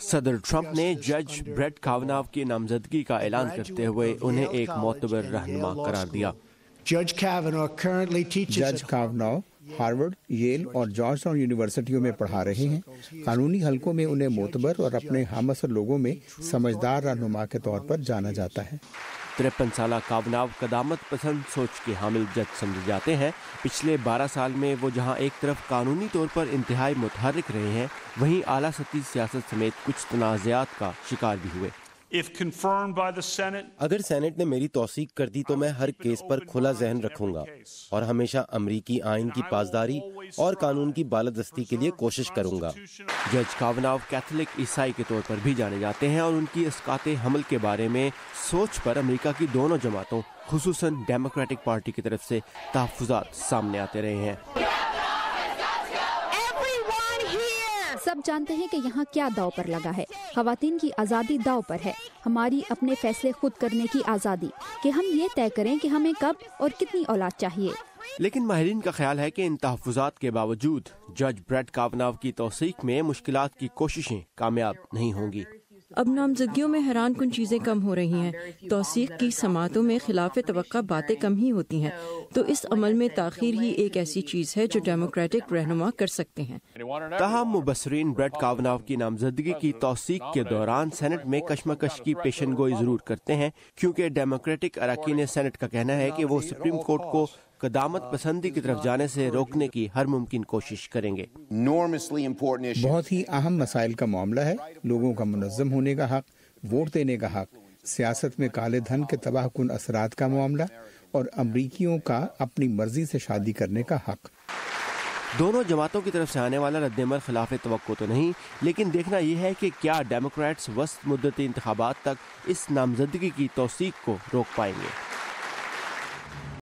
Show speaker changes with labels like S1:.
S1: صدر ٹرمپ نے جج بریٹ کاوناو کی نامزدگی کا اعلان کرتے ہوئے انہیں ایک معتبر رہنما قرار دیا۔
S2: جج کاوناو ہارورڈ، ییل اور جارج ٹاؤن یونیورسٹیوں میں پڑھا رہے ہیں۔ قانونی حلقوں میں انہیں معتبر اور اپنے ہم عصر لوگوں میں سمجھدار رہنما کے طور پر جانا جاتا ہے۔
S1: 53 سالہ کاوناو قدامت پسند سوچ کے حامل جج سمجھے جاتے ہیں۔ پچھلے 12 سال میں وہ جہاں ایک طرف قانونی طور پر انتہائی متحرک رہے ہیں، وہیں اعلیٰ سطحی سیاست سمیت کچھ تنازعات کا شکار بھی ہوئے۔
S3: اگر سینٹ نے میری توثیق کر دی تو میں ہر کیس پر کھلا ذہن رکھوں گا اور ہمیشہ امریکی آئین کی پاسداری اور قانون کی بالادستی کے لیے کوشش کروں گا۔
S1: جج کاوناو کیتھولک عیسائی کے طور پر بھی جانے جاتے ہیں اور ان کی اسقاط حمل کے بارے میں سوچ پر امریکہ کی دونوں جماعتوں خصوصاً ڈیموکریٹک پارٹی کی طرف سے تحفظات سامنے آتے رہے ہیں۔
S4: سب جانتے ہیں کہ یہاں کیا داؤ پر لگا ہے۔ خواتین کی آزادی داؤ پر ہے، ہماری اپنے فیصلے خود کرنے کی آزادی، کہ ہم یہ طے کریں کہ ہمیں کب اور کتنی اولاد چاہیے۔
S1: لیکن ماہرین کا خیال ہے کہ ان تحفظات کے باوجود جج بریٹ کاوناو کی توثیق میں مشکلات کی کوششیں کامیاب نہیں ہوں گی۔
S5: اب نامزدگیوں میں حیران کن چیزیں کم ہو رہی ہیں۔ توثیق کی سماعتوں میں خلاف توقع باتیں کم ہی ہوتی ہیں، تو اس عمل میں تاخیر ہی ایک ایسی چیز ہے جو ڈیموکریٹک رہنما کر سکتے ہیں۔
S1: تاہم مبصرین بریٹ کاوناو کی نامزدگی کی توثیق کے دوران سینٹ میں کشمکش کی پیشن گوئی ضرور کرتے ہیں، کیونکہ ڈیموکریٹک اراکین سینٹ کا کہنا ہے کہ وہ سپریم کورٹ کو قدامت پسندی کی طرف جانے سے روکنے کی ہر ممکن کوشش کریں گے۔
S2: بہت ہی اہم مسائل کا معاملہ ہے، لوگوں کا منظم ہونے کا حق، ووٹ دینے کا حق، سیاست میں کالے دھن کے تباہ کن اثرات کا معاملہ اور امریکیوں کا اپنی مرضی سے شادی کرنے کا حق۔
S1: دونوں جماعتوں کی طرف سے آنے والا رد عمل خلاف توقع تو نہیں، لیکن دیکھنا یہ ہے کہ کیا ڈیموکریٹس وسط مدتی انتخابات تک اس نامزدگی کی توثیق کو روک پائیں گے۔